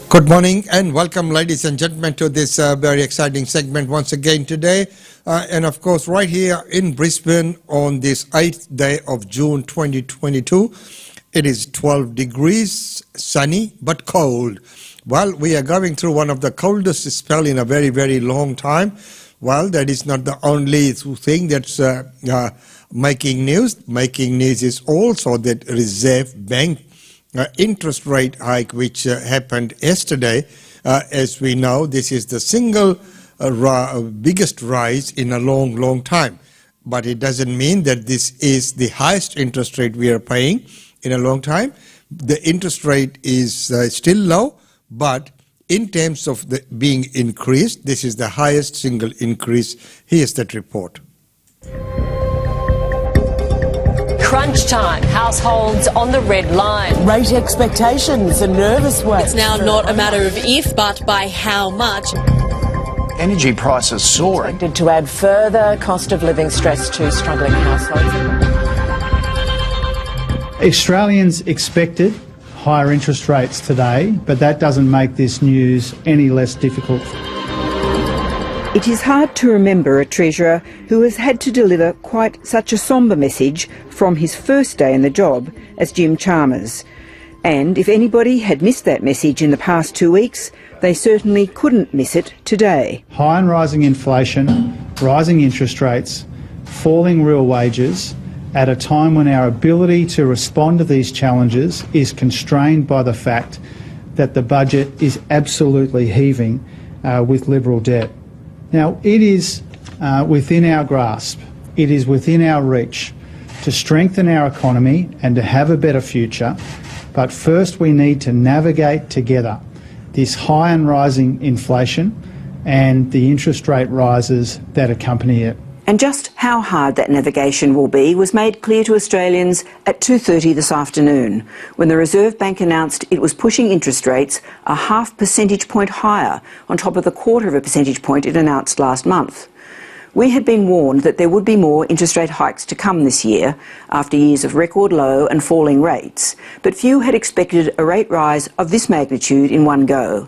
Good morning and welcome, ladies and gentlemen, to this very exciting segment once again today. And of course, right here in Brisbane on this 8th day of June 2022, it is 12 degrees, sunny but cold. Well, we are going through one of the coldest spell in a very, very long time. Well, that is not the only thing that's making news. Making news is also that Reserve Bank interest rate hike which happened yesterday. As we know, this is the single biggest rise in a long time. But it doesn't mean that this is the highest interest rate we are paying in a long time. The interest rate is still low, but in terms of the being increased, this is the highest single increase. Here's that report. Crunch time. Households on the red line. Rate expectations, a nervous way. It's now not a matter of if, but by how much. Energy prices soaring. Expected to add further cost of living stress to struggling households. Australians expected higher interest rates today, but that doesn't make this news any less difficult. It is hard to remember a Treasurer who has had to deliver quite such a sombre message from his first day in the job as Jim Chalmers. And if anybody had missed that message in the past 2 weeks, they certainly couldn't miss it today. High and rising inflation, rising interest rates, falling real wages, at a time when our ability to respond to these challenges is constrained by the fact that the budget is absolutely heaving with Liberal debt. Now, it is within our grasp, it is within our reach to strengthen our economy and to have a better future, but first we need to navigate together this high and rising inflation and the interest rate rises that accompany it. And just how hard that navigation will be was made clear to Australians at 2:30 this afternoon, when the Reserve Bank announced it was pushing interest rates a half percentage point higher on top of the 1/4 percentage point it announced last month. We had been warned that there would be more interest rate hikes to come this year, after years of record low and falling rates, but few had expected a rate rise of this magnitude in one go.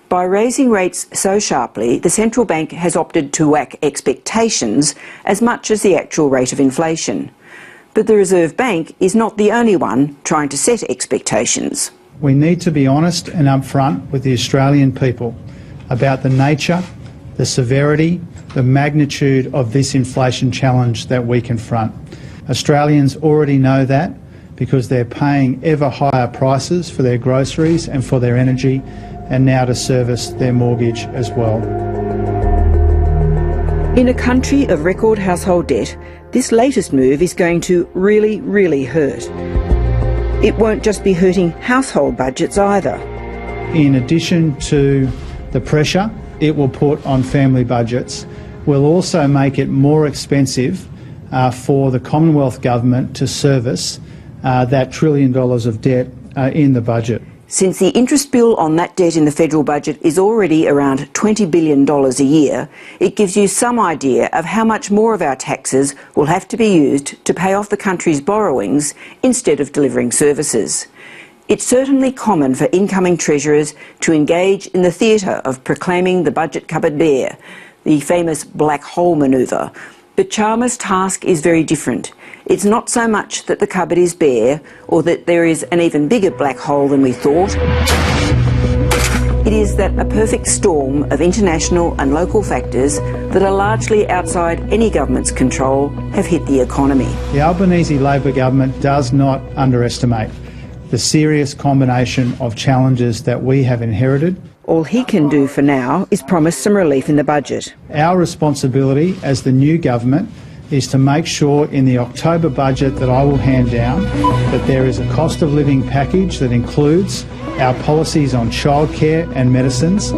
By raising rates so sharply, the central bank has opted to whack expectations as much as the actual rate of inflation. But the Reserve Bank is not the only one trying to set expectations. We need to be honest and upfront with the Australian people about the nature, the severity, the magnitude of this inflation challenge that we confront. Australians already know that because they're paying ever higher prices for their groceries and for their energy, and now to service their mortgage as well. In a country of record household debt, this latest move is going to really hurt. It won't just be hurting household budgets either. In addition to the pressure it will put on family budgets, will also make it more expensive for the Commonwealth Government to service that $1 trillion of debt in the budget. Since the interest bill on that debt in the federal budget is already around $20 billion a year, it gives you some idea of how much more of our taxes will have to be used to pay off the country's borrowings instead of delivering services. It's certainly common for incoming treasurers to engage in the theatre of proclaiming the budget cupboard bare, the famous black hole manoeuvre. But Chalmers' task is very different. It's not so much that the cupboard is bare or that there is an even bigger black hole than we thought. It is that a perfect storm of international and local factors that are largely outside any government's control have hit the economy. The Albanese Labor government does not underestimate the serious combination of challenges that we have inherited. All he can do for now is promise some relief in the budget. Our responsibility as the new government is to make sure in the October budget that I will hand down that there is a cost of living package that includes our policies on childcare and medicines,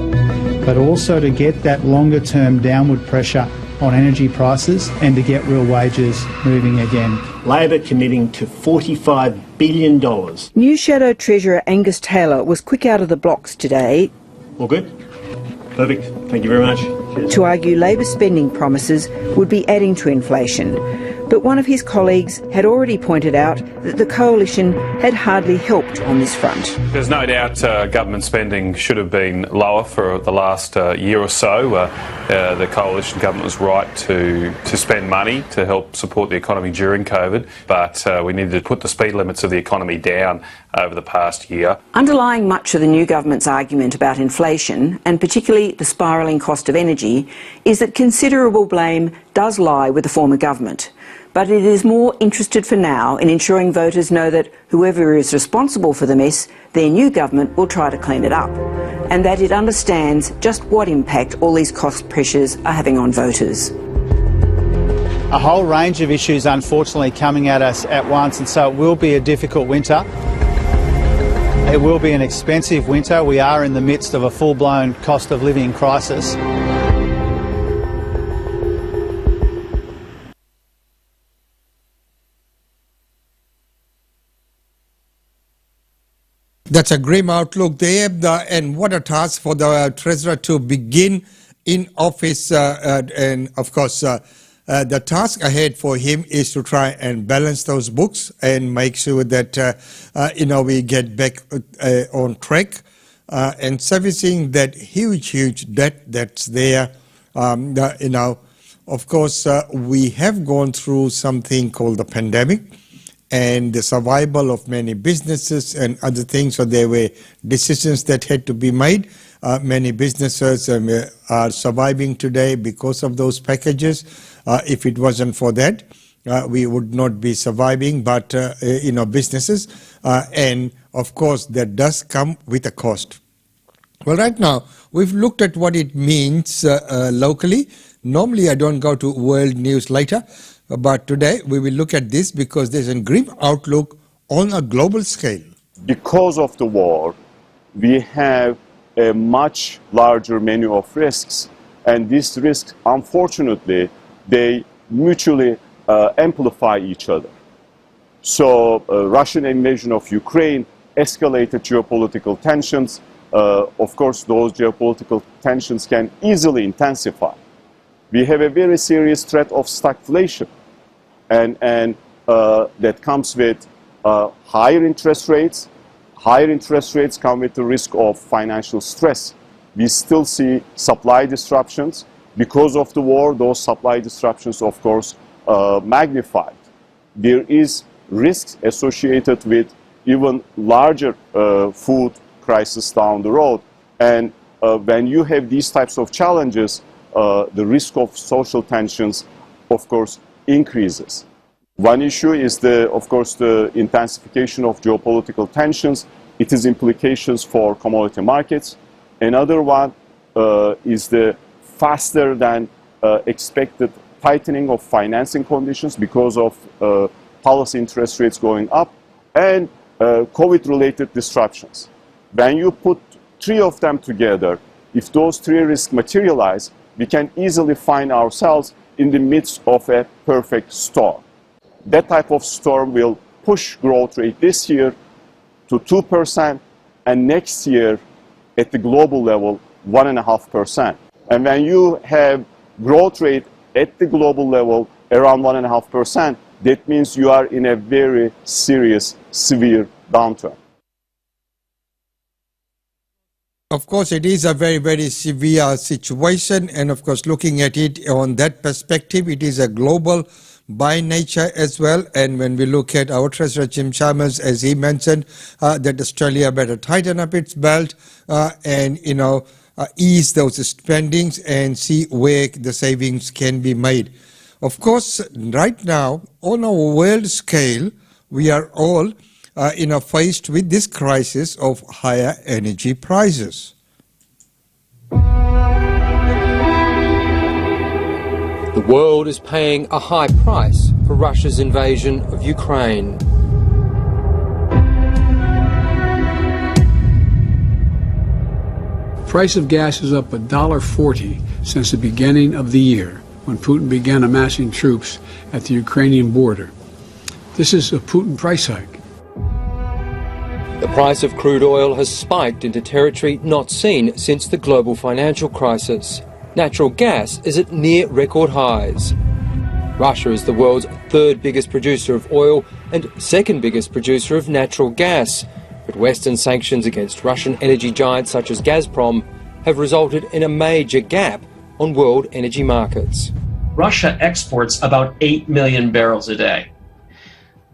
but also to get that longer term downward pressure on energy prices and to get real wages moving again. Labor committing to $45 billion. New Shadow Treasurer Angus Taylor was quick out of the blocks today. All good? Perfect. Thank you very much. Cheers. To argue Labor spending promises would be adding to inflation, But one of his colleagues had already pointed out that the coalition had hardly helped on this front. There's no doubt government spending should have been lower for the last year or so. The coalition government was right to spend money to help support the economy during COVID, but we needed to put the speed limits of the economy down over the past year. Underlying much of the new government's argument about inflation, and particularly the spiralling cost of energy, is that considerable blame does lie with the former government. But it is more interested for now in ensuring voters know that whoever is responsible for the mess, their new government will try to clean it up, and that it understands just what impact all these cost pressures are having on voters. A whole range of issues, unfortunately, coming at us at once, and so it will be a difficult winter. It will be an expensive winter. We are in the midst of a full-blown cost of living crisis. That's a grim outlook there, and what a task for the Treasurer to begin in office. And of course, the task ahead for him is to try and balance those books and make sure that we get back on track and servicing that huge debt that's there. Of course, we have gone through something called the pandemic, and the survival of many businesses and other things. So there were decisions that had to be made. Many businesses are surviving today because of those packages. If it wasn't for that, we would not be surviving, but businesses. And of course, that does come with a cost. Well, right now, we've looked at what it means locally. Normally, I don't go to world news later. But today we will look at this because there's a grim outlook on a global scale. Because of the war, we have a much larger menu of risks. And these risks, unfortunately, they mutually amplify each other. So Russian invasion of Ukraine escalated geopolitical tensions. Of course, those geopolitical tensions can easily intensify. We have a very serious threat of stagflation. And that comes with higher interest rates. Higher interest rates come with the risk of financial stress. We still see supply disruptions. Because of the war, those supply disruptions, of course, magnified. There is risks associated with even larger food crisis down the road. And when you have these types of challenges, the risk of social tensions, of course, increases. One issue is, of course, the intensification of geopolitical tensions. It has implications for commodity markets. Another one is the faster than expected tightening of financing conditions because of policy interest rates going up and COVID-related disruptions. When you put three of them together, if those three risks materialize, we can easily find ourselves in the midst of a perfect storm. That type of storm will push growth rate this year to 2% and next year at the global level 1.5%. And when you have growth rate at the global level around 1.5%, that means you are in a very serious, severe downturn. Of course, it is a very severe situation, and of course, looking at it on that perspective, it is a global by nature as well. And when we look at our Treasurer Jim Chalmers, as he mentioned, that Australia better tighten up its belt and ease those spendings and see where the savings can be made. Of course, right now on a world scale, we are all faced with this crisis of higher energy prices. The world is paying a high price for Russia's invasion of Ukraine. Price of gas is up $1.40 since the beginning of the year, when Putin began amassing troops at the Ukrainian border. This is a Putin price hike. The price of crude oil has spiked into territory not seen since the global financial crisis. Natural gas is at near record highs. Russia is the world's third biggest producer of oil and second biggest producer of natural gas. But Western sanctions against Russian energy giants such as Gazprom have resulted in a major gap on world energy markets. Russia exports about 8 million barrels a day.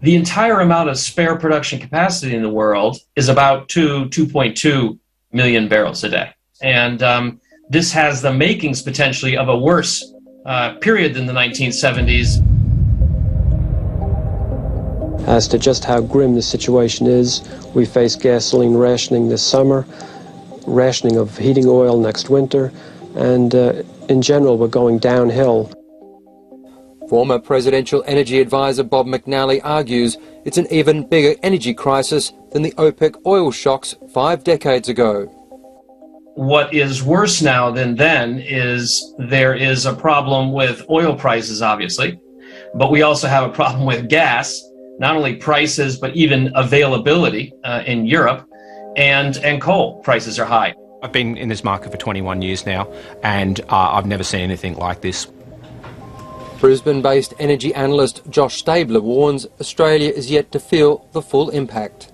The entire amount of spare production capacity in the world is about 2.2 million barrels a day. And this has the makings potentially of a worse period than the 1970s. As to just how grim the situation is, we face gasoline rationing this summer, rationing of heating oil next winter, and in general we're going downhill. Former presidential energy advisor Bob McNally argues it's an even bigger energy crisis than the OPEC oil shocks 5 decades ago. What is worse now than then is there is a problem with oil prices, obviously, but we also have a problem with gas, not only prices, but even availability in Europe, and coal prices are high. I've been in this market for 21 years now, and I've never seen anything like this. Brisbane-based energy analyst Josh Stabler warns Australia is yet to feel the full impact.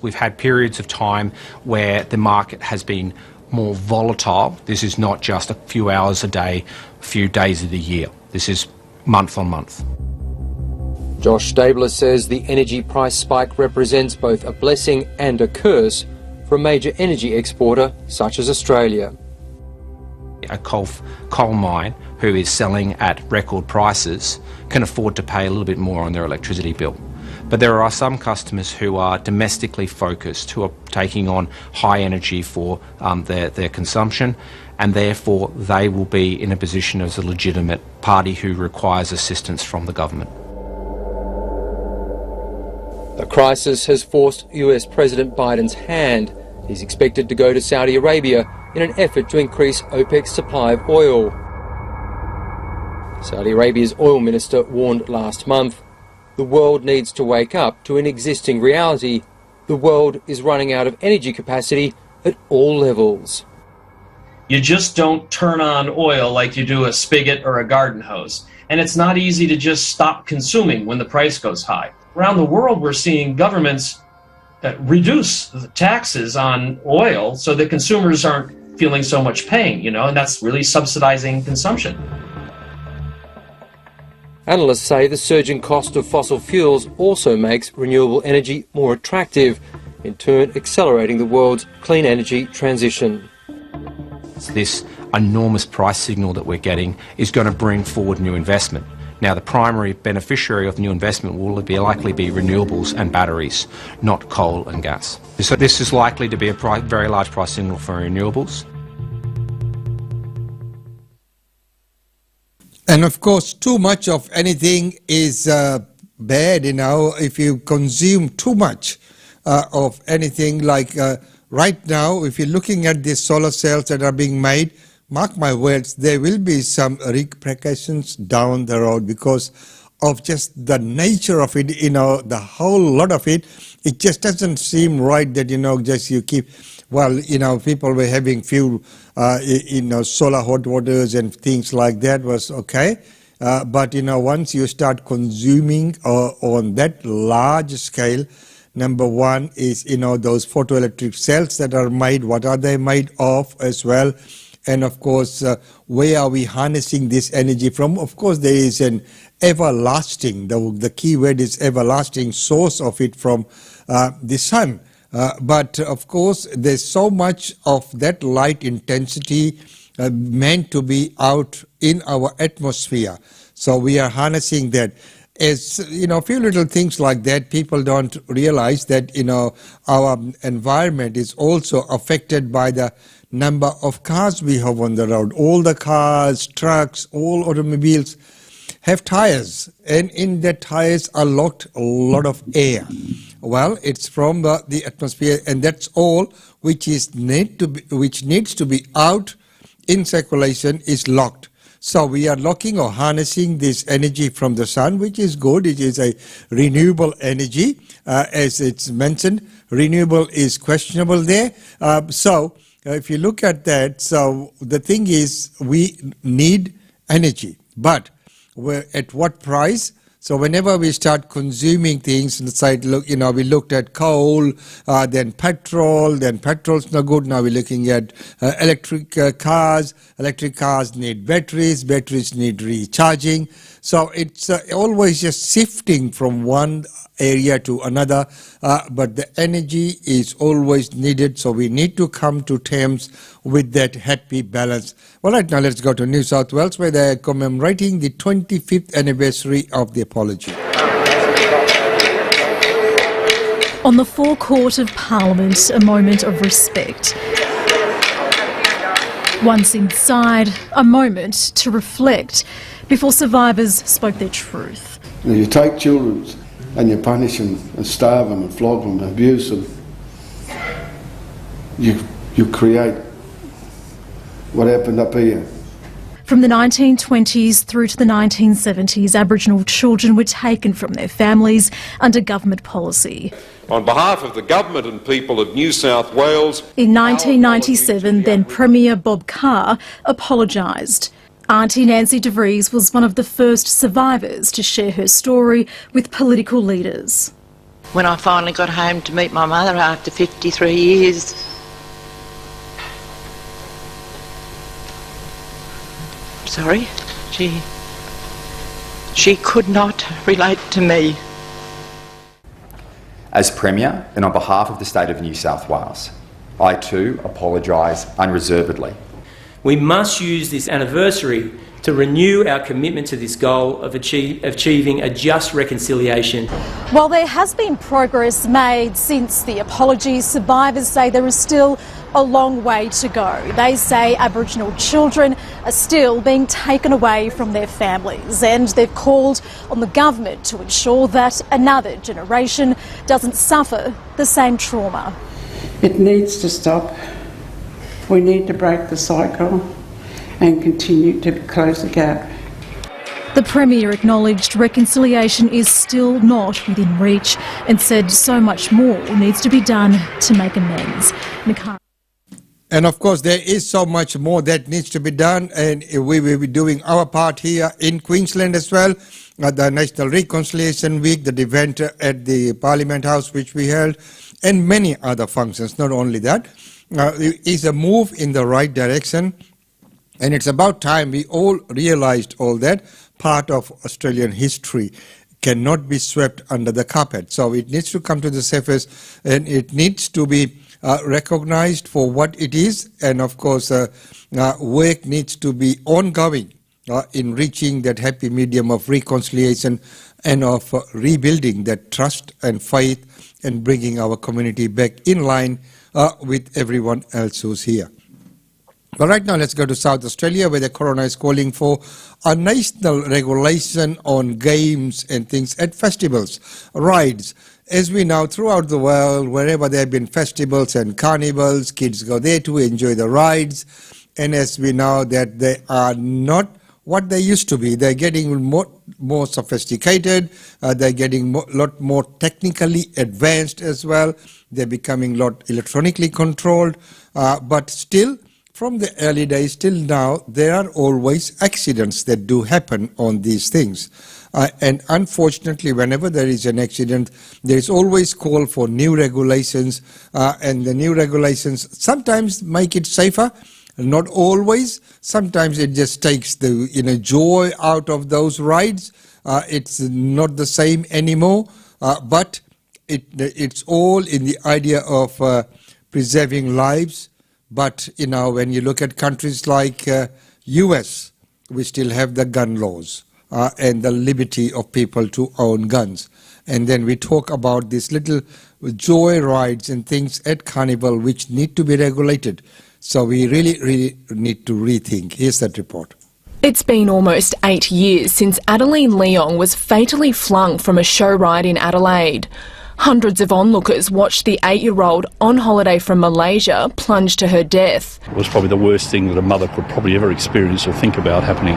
We've had periods of time where the market has been more volatile. This is not just a few hours a day, a few days of the year. This is month on month. Josh Stabler says the energy price spike represents both a blessing and a curse for a major energy exporter such as Australia. A coal mine who is selling at record prices can afford to pay a little bit more on their electricity bill. But there are some customers who are domestically focused, who are taking on high energy for their consumption, and therefore they will be in a position as a legitimate party who requires assistance from the government. The crisis has forced US President Biden's hand. He's expected to go to Saudi Arabia in an effort to increase OPEC's supply of oil. Saudi Arabia's oil minister warned last month the world needs to wake up to an existing reality. The world is running out of energy capacity at all levels. You just don't turn on oil like you do a spigot or a garden hose. And it's not easy to just stop consuming when the price goes high. Around the world, we're seeing governments reduce the taxes on oil so that consumers aren't feeling so much pain, and that's really subsidizing consumption. Analysts say the surging cost of fossil fuels also makes renewable energy more attractive, in turn accelerating the world's clean energy transition. This enormous price signal that we're getting is going to bring forward new investment. Now, the primary beneficiary of new investment will likely be renewables and batteries, not coal and gas. So this is likely to be a very large price signal for renewables. And of course, too much of anything is bad, if you consume too much of anything. Like right now, if you're looking at these solar cells that are being made, mark my words, there will be some repercussions down the road because of just the nature of it, the whole lot of it. It just doesn't seem right that, just you keep, people were having few, solar hot waters and things like that was okay. But, once you start consuming on that large scale, number one is, those photoelectric cells that are made, what are they made of as well? And of course, where are we harnessing this energy from? Of course, there is an everlasting, the key word is everlasting source of it from the sun. But of course, there's so much of that light intensity meant to be out in our atmosphere. So we are harnessing that. As a few little things like that, people don't realize that, our environment is also affected by the number of cars we have on the road. All the cars, trucks, all automobiles have tires, and in the tires are locked a lot of air. Well, it's from the atmosphere, and that's all which needs to be out in circulation is locked. So we are locking or harnessing this energy from the sun, which is good. It is a renewable energy, as it's mentioned. Renewable is questionable there. So if you look at that, so the thing is we need energy, but at what price. So whenever we start consuming things, inside, look, we looked at coal, then petrol's no good. Now we're looking at electric cars. Electric cars need batteries. Batteries need recharging. So it's always just shifting from one area to another, but the energy is always needed, so we need to come to terms with that happy balance. Well, right now let's go to New South Wales, where they're commemorating the 25th anniversary of the apology. On the forecourt of Parliament, a moment of respect. Once inside, a moment to reflect before survivors spoke their truth. Now you take children and you punish them and starve them and flog them and abuse them. You create what happened up here. From the 1920s through to the 1970s, Aboriginal children were taken from their families under government policy. On behalf of the government and people of New South Wales... In 1997, then Premier Bob Carr apologised. Auntie Nancy de Vries was one of the first survivors to share her story with political leaders. When I finally got home to meet my mother after 53 years, sorry, she could not relate to me. As Premier and on behalf of the State of New South Wales, I too apologise unreservedly. We must use this anniversary to renew our commitment to this goal of achieving a just reconciliation. While there has been progress made since the apology, survivors say there is still a long way to go. They say Aboriginal children are still being taken away from their families, and they've called on the government to ensure that another generation doesn't suffer the same trauma. It needs to stop. We need to break the cycle and continue to close the gap. The Premier acknowledged reconciliation is still not within reach and said so much more needs to be done to make amends. And of course, there is so much more that needs to be done, and we will be doing our part here in Queensland as well. The National Reconciliation Week, the event at the Parliament House which we held, and many other functions. Not only that, it is a move in the right direction, and it's about time we all realised all that part of Australian history cannot be swept under the carpet. So it needs to come to the surface, and it needs to be recognised for what it is, and of course work needs to be ongoing in reaching that happy medium of reconciliation and of rebuilding that trust and faith and bringing our community back in line with everyone else who's here. But right now, let's go to South Australia, where the coroner is calling for a national regulation on games and things at festivals, rides. As we know, throughout the world, wherever there have been festivals and carnivals, kids go there to enjoy the rides. And as we know that they are not what they used to be. They're getting more sophisticated. They're getting a lot more technically advanced as well. They're becoming a lot electronically controlled. But still, from the early days till now, there are always accidents that do happen on these things. And unfortunately, whenever there is an accident, there is always call for new regulations. And the new regulations sometimes make it safer. Not always. Sometimes it just takes the joy out of those rides. It's not the same anymore. But it's all in the idea of preserving lives. But when you look at countries like US, we still have the gun laws and the liberty of people to own guns. And then we talk about these little joy rides and things at Carnival which need to be regulated. So we really need to rethink. Here's that report. It's been almost 8 years since Adeline Leong was fatally flung from a show ride in Adelaide. Hundreds of onlookers watched the 8-year-old on holiday from Malaysia plunge to her death. It was probably the worst thing that a mother could probably ever experience or think about happening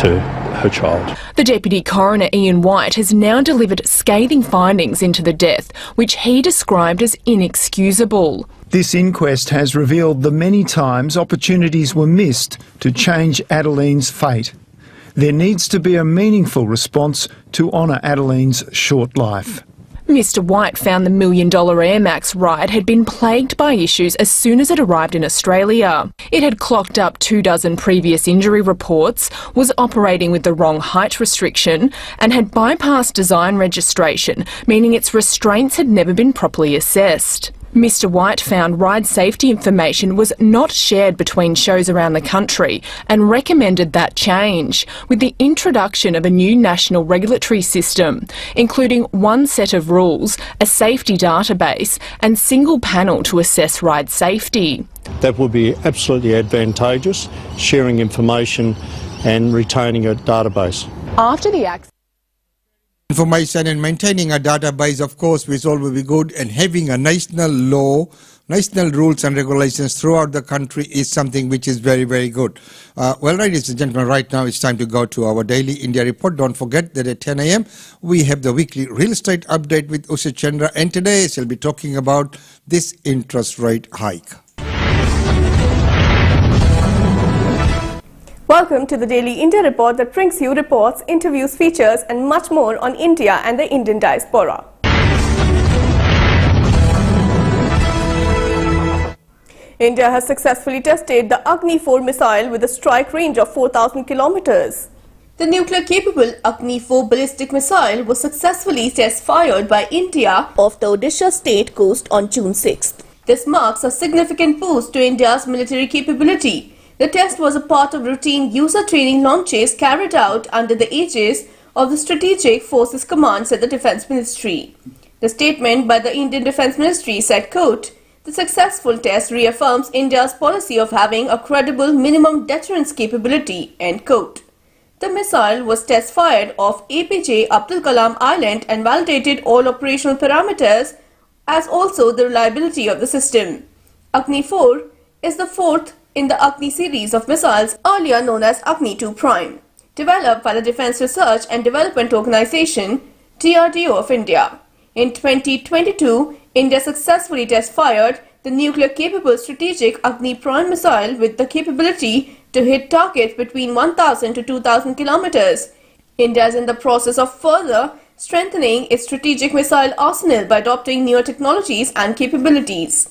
to her child. The Deputy Coroner Ian White has now delivered scathing findings into the death, which he described as inexcusable. This inquest has revealed the many times opportunities were missed to change Adeline's fate. There needs to be a meaningful response to honour Adeline's short life. Mr White found the $1 million Air Max ride had been plagued by issues as soon as it arrived in Australia. It had clocked up 24 previous injury reports, was operating with the wrong height restriction, and had bypassed design registration, meaning its restraints had never been properly assessed. Mr White found ride safety information was not shared between shows around the country and recommended that change, with the introduction of a new national regulatory system, including one set of rules, a safety database and single panel to assess ride safety. That would be absolutely advantageous, sharing information and retaining a database. After the accident, information and maintaining a database, of course, which all will be good, and having a national law, national rules and regulations throughout the country is something which is very, very good. Well, ladies and gentlemen, right now it's time to go to our daily India report. Don't forget that at 10 a.m. we have the weekly real estate update with Usha Chandra, and today she'll be talking about this interest rate hike. Welcome to the Daily India Report that brings you reports, interviews, features and much more on India and the Indian diaspora. India has successfully tested the Agni-4 missile with a strike range of 4,000 kilometers. The nuclear-capable Agni-4 ballistic missile was successfully test-fired by India off the Odisha state coast on June 6th. This marks a significant boost to India's military capability. The test was a part of routine user training launches carried out under the aegis of the Strategic Forces Command, said the Defence Ministry. The statement by the Indian Defence Ministry said, quote, "The successful test reaffirms India's policy of having a credible minimum deterrence capability," end quote. The missile was test-fired off APJ Abdul Kalam Island and validated all operational parameters as also the reliability of the system. Agni-4 is the fourth in the Agni series of missiles, earlier known as Agni-2 Prime, developed by the Defence Research and Development Organisation, DRDO of India. In 2022, India successfully test-fired the nuclear-capable strategic Agni Prime missile with the capability to hit targets between 1,000 to 2,000 kilometers. India is in the process of further strengthening its strategic missile arsenal by adopting newer technologies and capabilities.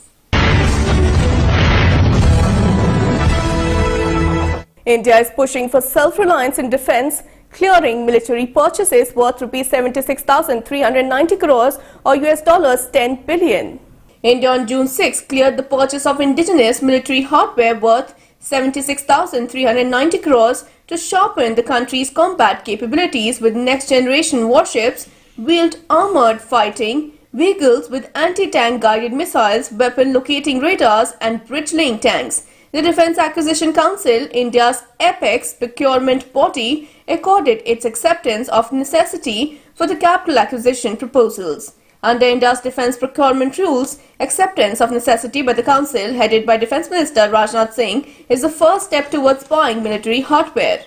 India is pushing for self-reliance in defence, clearing military purchases worth Rs 76,390 crores or US $10 billion. India on June 6 cleared the purchase of indigenous military hardware worth 76,390 crores to sharpen the country's combat capabilities with next-generation warships, wheeled armoured fighting vehicles with anti-tank guided missiles, weapon locating radars and bridge-laying tanks. The Defence Acquisition Council, India's apex procurement body, accorded its acceptance of necessity for the capital acquisition proposals. Under India's defence procurement rules, acceptance of necessity by the Council, headed by Defence Minister Rajnath Singh, is the first step towards buying military hardware.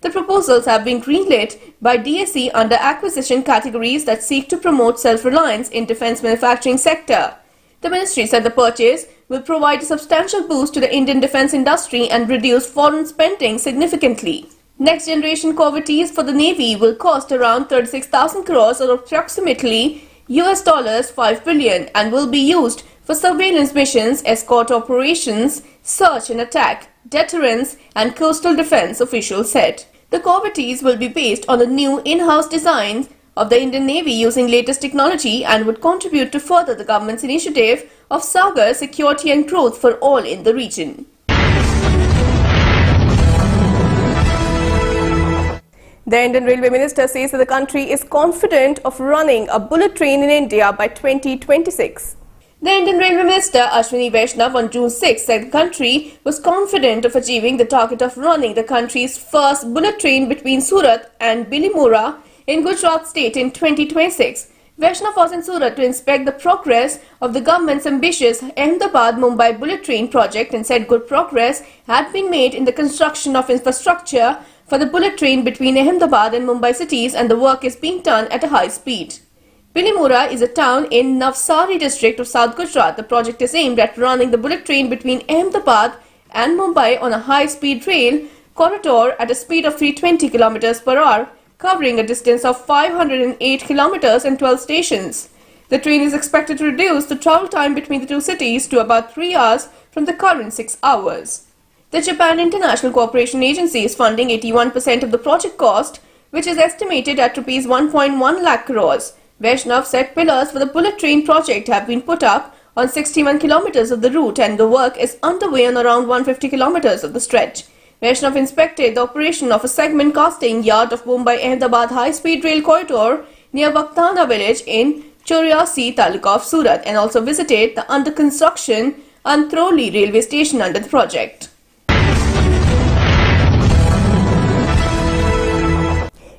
The proposals have been greenlit by DSE under acquisition categories that seek to promote self-reliance in defence manufacturing sector. The ministry said the purchase will provide a substantial boost to the Indian defence industry and reduce foreign spending significantly. Next generation corvettes for the Navy will cost around 36,000 crores or approximately US $5 billion and will be used for surveillance missions, escort operations, search and attack, deterrence and coastal defence, officials said. The corvettes will be based on the new in-house designs of the Indian Navy using latest technology and would contribute to further the government's initiative of Sagar security and growth for all in the region. The Indian Railway Minister says that the country is confident of running a bullet train in India by 2026. The Indian Railway Minister Ashwini Vaishnav on June 6 said the country was confident of achieving the target of running the country's first bullet train between Surat and Bilimora in Gujarat state in 2026. Vaishnav was in Surat to inspect the progress of the government's ambitious Ahmedabad-Mumbai bullet train project and said good progress had been made in the construction of infrastructure for the bullet train between Ahmedabad and Mumbai cities, and the work is being done at a high speed. Bilimora is a town in Navsari district of South Gujarat. The project is aimed at running the bullet train between Ahmedabad and Mumbai on a high-speed rail corridor at a speed of 320 kilometers per hour, covering a distance of 508 kilometers and 12 stations. The train is expected to reduce the travel time between the two cities to about 3 hours from the current 6 hours. The Japan International Cooperation Agency is funding 81% of the project cost, which is estimated at Rs 1.1 lakh crores. Vaishnav said pillars for the bullet train project have been put up on 61 kilometers of the route and the work is underway on around 150 kilometers of the stretch. Vaishnav inspected the operation of a segment casting yard of Mumbai-Ahmedabad high-speed rail corridor near Vaktana village in Choriasi Taluka of Surat and also visited the under-construction Antroli railway station under the project.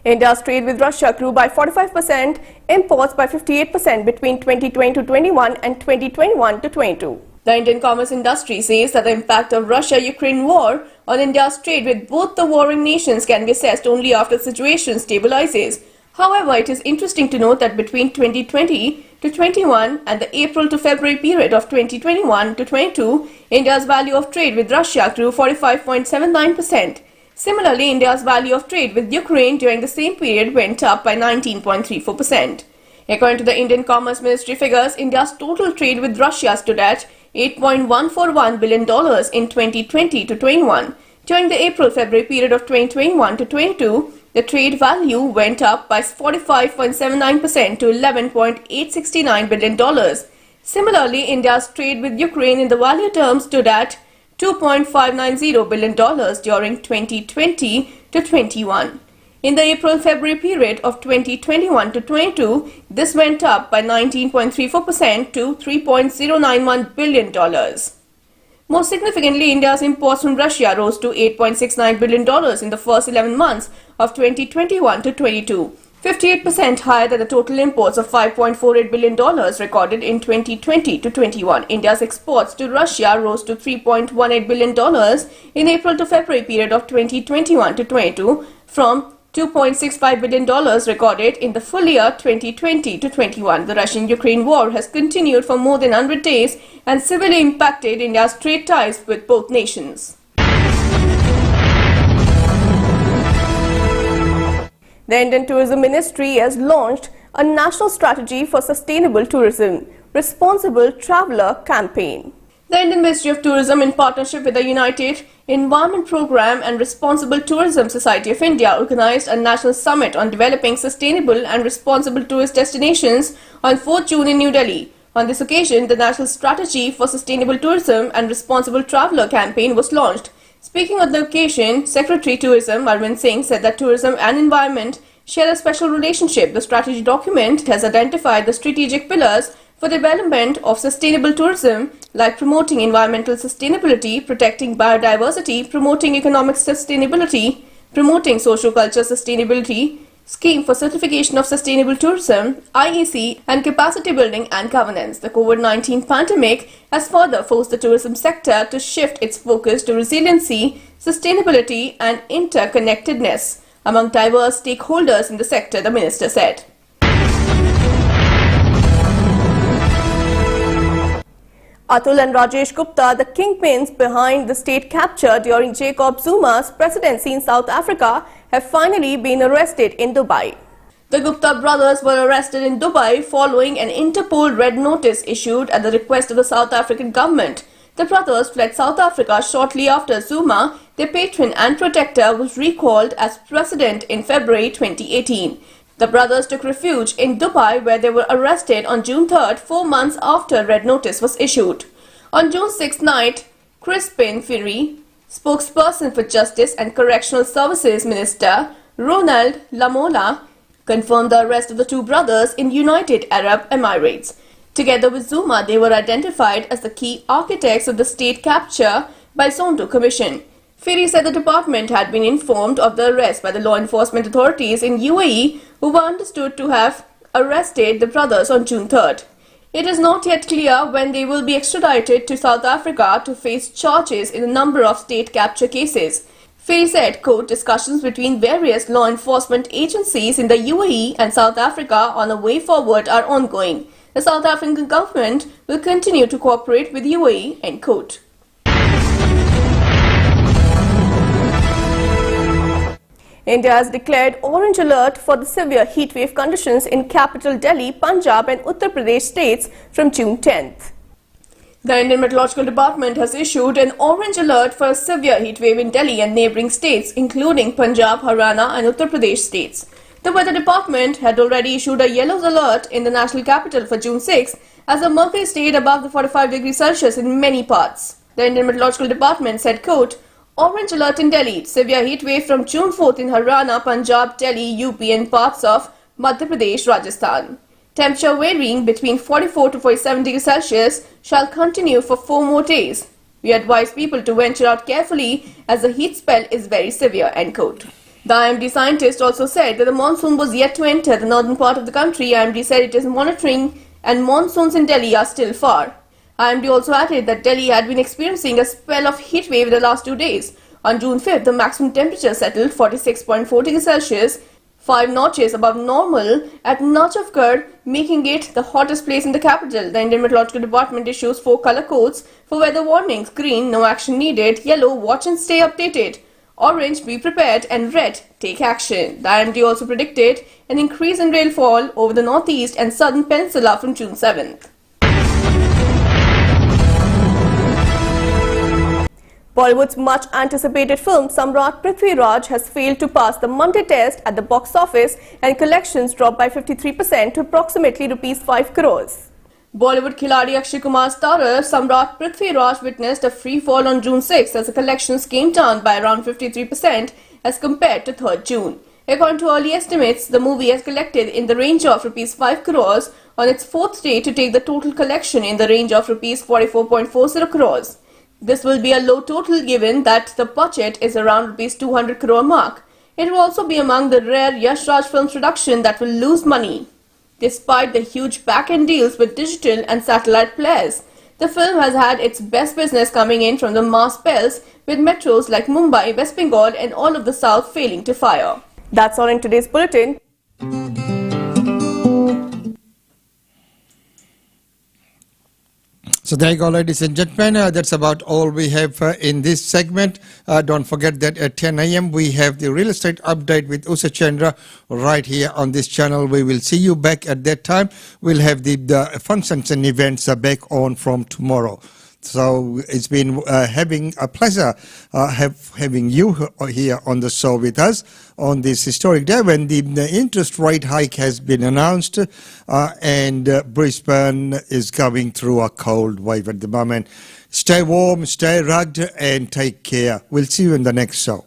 India's trade with Russia grew by 45%, imports by 58% between 2020-21 and 2021-22. The Indian commerce industry says that the impact of Russia-Ukraine war on India's trade with both the warring nations can be assessed only after the situation stabilizes. However, it is interesting to note that between 2020-21 and the April to February period of 2021-22, India's value of trade with Russia grew 45.79%. Similarly, India's value of trade with Ukraine during the same period went up by 19.34%. According to the Indian Commerce Ministry figures, India's total trade with Russia stood at $8.141 billion in 2020-21. During the April-February period of 2021-22, the trade value went up by 45.79% to $11.869 billion. Similarly, India's trade with Ukraine in the value terms stood at $2.590 billion during 2020-21. In the April-February period of 2021-22, this went up by 19.34% to $3.091 billion. Most significantly, India's imports from Russia rose to $8.69 billion in the first 11 months of 2021-22, 58% higher than the total imports of $5.48 billion recorded in 2020-21. India's exports to Russia rose to $3.18 billion in April to February period of 2021-22 from $2.65 billion recorded in the full year 2020-21. The Russian-Ukraine war has continued for more than 100 days and severely impacted India's trade ties with both nations. The Indian Tourism Ministry has launched a national strategy for sustainable tourism, Responsible Traveller campaign. The Indian Ministry of Tourism, in partnership with the United Environment Programme and Responsible Tourism Society of India, organized a national summit on developing sustainable and responsible tourist destinations on 4th June in New Delhi. On this occasion, the National Strategy for Sustainable Tourism and Responsible Traveller campaign was launched. Speaking on the occasion, Secretary Tourism Arvind Singh said that tourism and environment share a special relationship. The strategy document has identified the strategic pillars for development of sustainable tourism, like promoting environmental sustainability, protecting biodiversity, promoting economic sustainability, promoting socio-cultural sustainability, scheme for certification of sustainable tourism, IEC, and capacity building and governance. The COVID-19 pandemic has further forced the tourism sector to shift its focus to resiliency, sustainability, and interconnectedness among diverse stakeholders in the sector, the minister said. Atul and Rajesh Gupta, the kingpins behind the state capture during Jacob Zuma's presidency in South Africa, have finally been arrested in Dubai. The Gupta brothers were arrested in Dubai following an Interpol red notice issued at the request of the South African government. The brothers fled South Africa shortly after Zuma, their patron and protector, was recalled as president in February 2018. The brothers took refuge in Dubai, where they were arrested on June 3rd, 4 months after red notice was issued. On June 6th night, Crispin Fierro, spokesperson for Justice and Correctional Services Minister Ronald Lamola, confirmed the arrest of the two brothers in United Arab Emirates. Together with Zuma, they were identified as the key architects of the state capture by Zondo Commission. Fierro said the department had been informed of the arrest by the law enforcement authorities in UAE, who were understood to have arrested the brothers on June 3rd. It is not yet clear when they will be extradited to South Africa to face charges in a number of state capture cases. Fierro said court discussions between various law enforcement agencies in the UAE and South Africa on a way forward are ongoing. The South African government will continue to cooperate with UAE, end quote. India has declared orange alert for the severe heatwave conditions in capital Delhi, Punjab and Uttar Pradesh states from June 10th. The Indian Meteorological Department has issued an orange alert for a severe heatwave in Delhi and neighbouring states, including Punjab, Haryana and Uttar Pradesh states. The Weather Department had already issued a yellow alert in the national capital for June 6 as the mercury stayed above the 45 degrees Celsius in many parts. The Indian Meteorological Department said, quote, orange alert in Delhi, severe heatwave from June 4th in Haryana, Punjab, Delhi, UP and parts of Madhya Pradesh, Rajasthan. Temperature varying between 44 to 47 degrees Celsius shall continue for 4 more days. We advise people to venture out carefully as the heat spell is very severe, end quote. The IMD scientist also said that the monsoon was yet to enter the northern part of the country. IMD said it is monitoring and monsoons in Delhi are still far. IMD also added that Delhi had been experiencing a spell of heat wave in the last 2 days. On June 5th, the maximum temperature settled 46.4 degrees Celsius, 5 notches above normal at Nachafgarh, making it the hottest place in the capital. The Indian Meteorological Department issues 4 color codes for weather warnings: green, no action needed; yellow, watch and stay updated; orange, be prepared; and red, take action. The IMD also predicted an increase in rainfall over the northeast and southern peninsula from June 7th. Bollywood's much anticipated film Samrat Prithvi Raj has failed to pass the Monday test at the box office and collections dropped by 53% to approximately ₹5 crores. Bollywood Khiladi Akshay Kumar's starrer Samrat Prithvi Raj witnessed a free fall on June 6 as the collections came down by around 53% as compared to 3rd June. According to early estimates, the movie has collected in the range of ₹5 crores on its 4th day to take the total collection in the range of ₹44.40 crores. This will be a low total given that the budget is around ₹200 crore mark. It will also be among the rare Yash Raj Films production that will lose money. Despite the huge back-end deals with digital and satellite players, the film has had its best business coming in from the mass belts, with metros like Mumbai, West Bengal and all of the south failing to fire. That's all in today's bulletin. So there you go, ladies and gentlemen. That's about all we have in this segment. Don't forget that at 10 a.m. we have the real estate update with Usha Chandra right here on this channel. We will see you back at that time. We'll have the functions and events back on from tomorrow. So it's been having a pleasure having you here on the show with us on this historic day when the interest rate hike has been announced and Brisbane is going through a cold wave at the moment. Stay warm, stay rugged and take care. We'll see you in the next show.